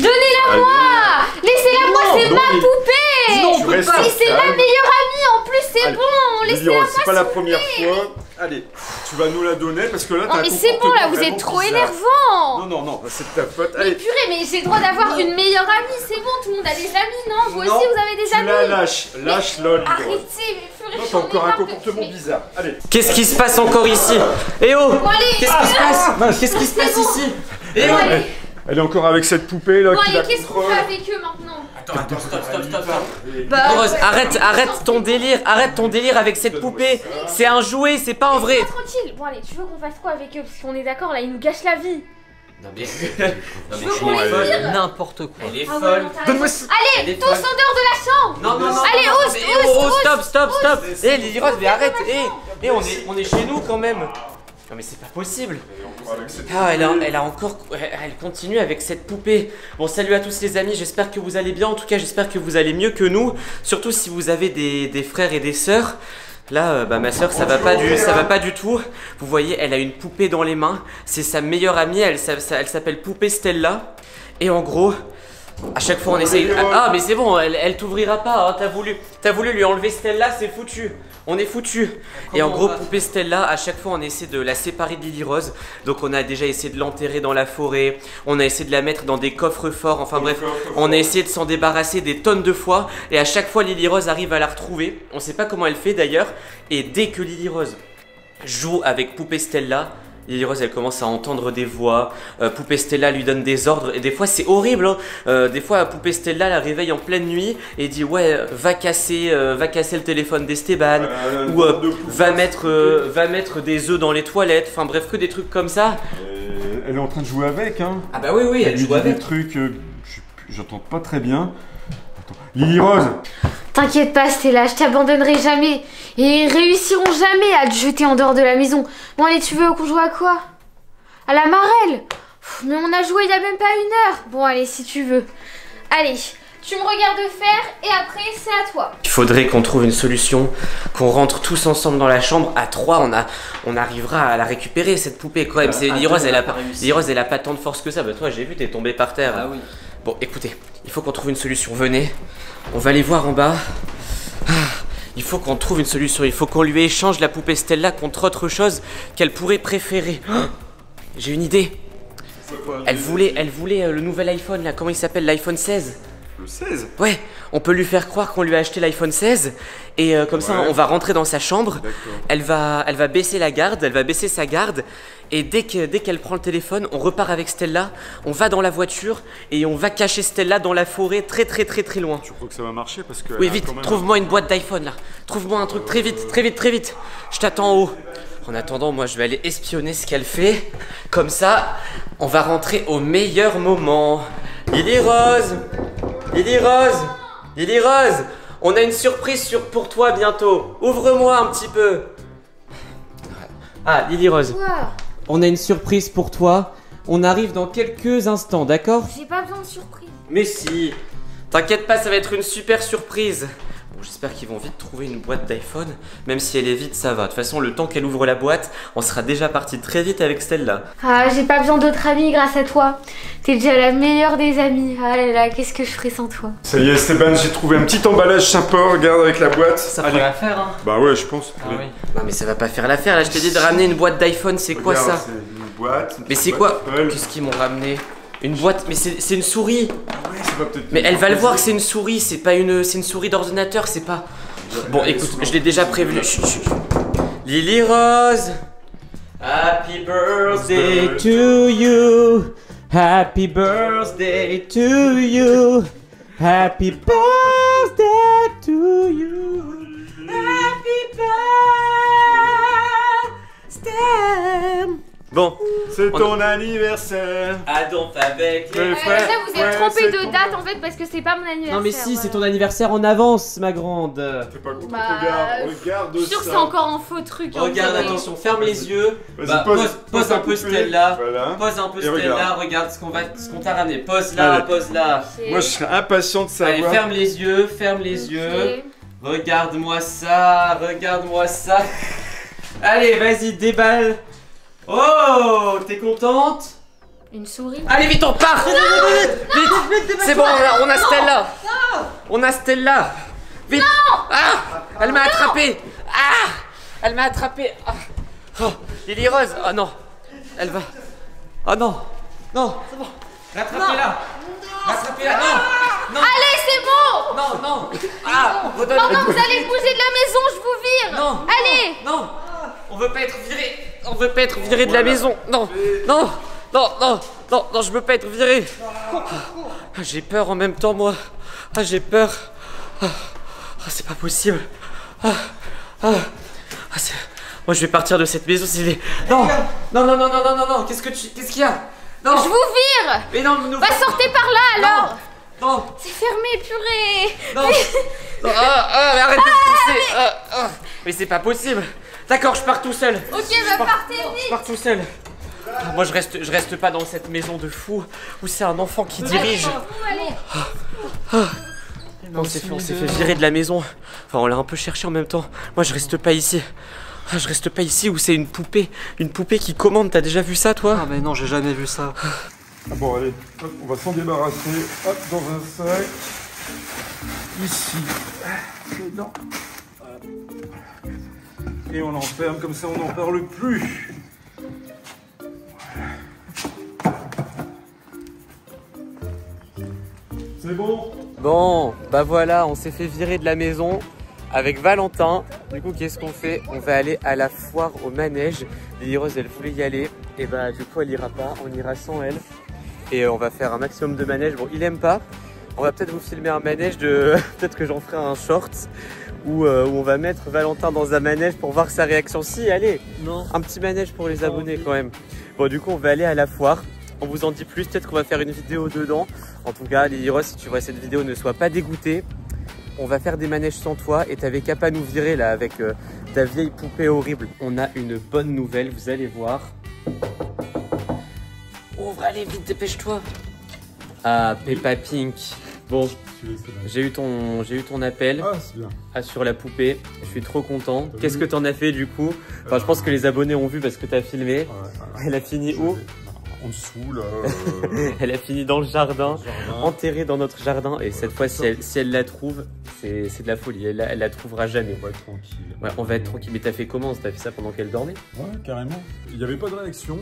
Donnez-la moi. Laissez-la moi, c'est ma poupée. Non, c'est ma meilleure amie en plus, c'est bon. Laissez-la moi. C'est pas la première fois. Allez, tu vas nous la donner parce que là t'as un mais c'est bon là, vous êtes trop énervant. Non, c'est de ta faute. Mais purée, mais j'ai le droit d'avoir une meilleure amie, c'est bon, tout le monde a des amis, non? Vous aussi vous avez des amis. Tu la lâche lol. Arrêtez, mais purée, t'as encore un comportement bizarre. Allez. Qu'est-ce qui se passe encore ici? Eh oh! Qu'est-ce qui se passe? Qu'est-ce qui se passe ici? Eh oh! Elle est encore avec cette poupée là qui la qu'est-ce qu'on fait avec eux maintenant? Attends, stop. Arrête ton délire avec cette poupée. C'est un jouet, c'est pas un vrai. Tranquille. Bon allez, tu veux qu'on fasse quoi avec eux? Parce qu'on est d'accord là, ils nous gâchent la vie. Non mais je veux qu'on les vire. N'importe quoi. Elle est folle. Allez, tous en dehors de la chambre. Non. Allez, ose. Stop. Eh Lily Rose, mais arrête. On est chez nous quand même. Non mais c'est pas possible. Elle continue avec cette poupée. Bon, salut à tous les amis, j'espère que vous allez bien. En tout cas, j'espère que vous allez mieux que nous. Surtout si vous avez des frères et des sœurs. Là, ma soeur, ça va pas du tout. Vous voyez, elle a une poupée dans les mains. C'est sa meilleure amie, elle s'appelle Poupée Stella. Et en gros, à chaque fois on essaye... Ah mais c'est bon, elle t'ouvrira pas, hein. T'as voulu lui enlever Stella, c'est foutu. On est foutu. Et en gros, Poupée Stella, à chaque fois on essaie de la séparer de Lily Rose. Donc on a déjà essayé de l'enterrer dans la forêt. On a essayé de la mettre dans des coffres forts. Enfin bref, on a essayé de s'en débarrasser des tonnes de fois. Et à chaque fois Lily Rose arrive à la retrouver. On sait pas comment elle fait d'ailleurs. Et dès que Lily Rose joue avec Poupée Stella, Lily Rose elle commence à entendre des voix, Poupée Stella lui donne des ordres et des fois c'est horrible hein. Des fois Poupée Stella la réveille en pleine nuit et dit ouais va casser le téléphone d'Esteban ou va mettre des œufs dans les toilettes, enfin bref que des trucs comme ça. Elle est en train de jouer avec hein. Ah bah oui elle joue avec. Des trucs, j'entends pas très bien. Lily Rose. T'inquiète pas Stella, je t'abandonnerai jamais. Et ils réussiront jamais à te jeter en dehors de la maison. Bon allez, tu veux qu'on joue à quoi? À la marelle? Mais on a joué il y a même pas 1 heure. Bon allez, si tu veux. Allez, tu me regardes faire et après c'est à toi. Il faudrait qu'on trouve une solution, qu'on rentre tous ensemble dans la chambre. À 3, on arrivera à la récupérer cette poupée quand même. Lily Rose, elle a pas tant de force que ça. Bah toi j'ai vu, t'es tombé par terre. Ah oui. Bon écoutez, il faut qu'on trouve une solution. Venez, on va aller voir en bas. Il faut qu'on trouve une solution. Il faut qu'on lui échange la poupée Stella contre autre chose qu'elle pourrait préférer. J'ai une idée. Elle voulait le nouvel iPhone là. Comment il s'appelle? L'iPhone 16. Le 16? Ouais, on peut lui faire croire qu'on lui a acheté l'iPhone 16 et comme ça on va rentrer dans sa chambre. Elle va baisser la garde, elle va baisser sa garde et dès qu'elle prend le téléphone, on repart avec Stella, on va dans la voiture et on va cacher Stella dans la forêt très loin. Tu crois que ça va marcher parce que... Oui vite, trouve-moi une boîte d'iPhone là. Trouve-moi un truc très vite. Je t'attends en haut. En attendant, moi je vais aller espionner ce qu'elle fait. Comme ça, on va rentrer au meilleur moment. Lily Rose, on a une surprise pour toi bientôt. Ouvre-moi un petit peu. Ah, Lily Rose. Quoi? On a une surprise pour toi. On arrive dans quelques instants, d'accord? J'ai pas besoin de surprise. Mais si. T'inquiète pas, ça va être une super surprise. Bon, j'espère qu'ils vont vite trouver une boîte d'iPhone. Même si elle est vide, ça va. De toute façon, le temps qu'elle ouvre la boîte, on sera déjà parti très vite avec Stella. Ah, j'ai pas besoin d'autres amis grâce à toi. T'es déjà la meilleure des amies. Ah là là, qu'est-ce que je ferais sans toi? Ça y est Esteban, j'ai trouvé un petit emballage sympa, regarde avec la boîte. Ça ferait l'affaire hein. Bah ouais, je pense. Ah oui. Non mais ça va pas faire l'affaire là, je t'ai dit de ramener une boîte d'iPhone, c'est quoi ça? C'est une boîte. Mais c'est quoi? Qu'est-ce qu'ils m'ont ramené? Une boîte, mais c'est une souris. Ouais, ça va peut-être. Mais elle va le voir que c'est une souris, c'est pas c'est une souris d'ordinateur, c'est pas... Bon écoute, je l'ai déjà prévenu. Lily Rose, happy birthday to you. Happy birthday to you. Happy birthday to you. Happy birthday. Bon, c'est ton anniversaire. Ah donc avec les frères. Là, vous êtes trompé de date en fait parce que c'est pas mon anniversaire. Non mais si, c'est ton anniversaire en avance, ma grande. T'es pas content? Regarde je suis sûre que c'est encore un faux truc. Regarde, attention, ferme les yeux. Pose un peu Stella. Voilà. Pose un peu Stella, regarde ce qu'on t'a ramené. Pose là, pose là. Moi je serais impatient de savoir. Allez, ferme les yeux, Regarde-moi ça, Allez, vas-y, déballe. Oh, t'es contente? Une souris? Allez, vite, on part! Vite! C'est bon, on a Stella. On a Stella. Vite. Ah, elle m'a attrapé. Ah, elle m'a attrapé. Ah. Oh, Lily Rose. Oh non. Elle va. Oh non. Non, c'est bon. Rattrapez-la. Rattrapez-la. Non. Non. Allez, c'est bon. Non, non. Ah, redonne. Pendant que vous allez bouger de la maison, je vous vire. Non. Allez. Non. On veut pas être viré. On veut pas être viré de la maison. Non. Non. Non, non. Non, non, je veux pas être viré. Ah, j'ai peur en même temps, moi. Ah, j'ai peur. Ah, c'est pas possible. Moi, je vais partir de cette maison. Non, non, non, non, non, non, non, non. Qu'est-ce qu'il y a? Non. Je vous vire. Mais non, nous. Bah sortez par là alors. Non. C'est fermé, purée. Non. Non. Mais arrête de me pousser. Mais c'est pas possible. D'accord, je pars tout seul. Ok, bah partez Je vite. pars tout seul. Ah, moi, je reste pas dans cette maison de fou où c'est un enfant qui dirige. Allez. On s'est fait virer de la maison. Enfin, on l'a un peu cherché en même temps. Moi, je reste pas ici. Ah, je reste pas ici où c'est une poupée qui commande. T'as déjà vu ça, toi? Ah, mais non, j'ai jamais vu ça. Ah bon, allez, hop, on va s'en débarrasser. Hop, dans un sac. Ici. Dedans. Et on l'enferme, comme ça on n'en parle plus. C'est bon? Bon, bah voilà, on s'est fait virer de la maison avec Valentin. Du coup, qu'est-ce qu'on fait? On va aller à la foire au manège. Lily Rose, elle voulait y aller. Et bah, du coup, elle ira pas. On ira sans elle. Et on va faire un maximum de manège. Bon, il aime pas. On va peut-être vous filmer un manège de... peut-être que j'en ferai un short où on va mettre Valentin dans un manège pour voir sa réaction. Si, allez, Non. un petit manège pour les abonnés quand même. Bon, du coup, on va aller à la foire. On vous en dit plus, peut-être qu'on va faire une vidéo dedans. En tout cas, Lily Rose, si tu vois cette vidéo, ne sois pas dégoûté. On va faire des manèges sans toi et t'avais qu'à pas nous virer là avec ta vieille poupée horrible. On a une bonne nouvelle, vous allez voir. Ouvre, allez, vite, dépêche-toi. Ah, Peppa Pink. Bon, j'ai eu ton appel Ah, c'est bien. sur la poupée. Je suis trop content. Qu'est-ce que t'en as fait du coup? Enfin, je pense que les abonnés ont vu parce que t'as filmé. Elle a fini où? En dessous, là. Elle a fini dans le jardin, enterrée dans notre jardin. Et cette fois, si elle la trouve, c'est de la folie. Elle la trouvera jamais. On va être tranquille. Ouais, on va être tranquille. Mais t'as fait comment? T'as fait ça pendant qu'elle dormait? Ouais, carrément. Il n'y avait pas de réaction.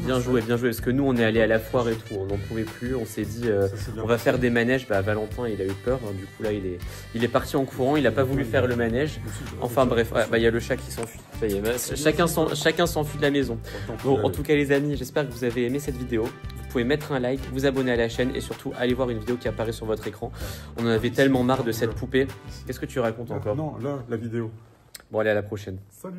Bien joué, bien joué. Parce que nous, on est allé à la foire et tout. On n'en pouvait plus. On s'est dit, on va faire des manèges. Bah, Valentin, il a eu peur. Du coup, là, il est parti en courant. Il a pas voulu faire le manège. Enfin, bref. Ouais, bah, il y a le chat qui s'enfuit. Ça y est. Bah, chacun s'enfuit de la maison. Bon, en tout cas, les amis, j'espère que vous avez aimé cette vidéo. Vous pouvez mettre un like, vous abonner à la chaîne et surtout aller voir une vidéo qui apparaît sur votre écran. On en avait tellement marre de cette poupée. Qu'est-ce que tu racontes encore? Non, là, la vidéo. Bon, allez, à la prochaine. Salut!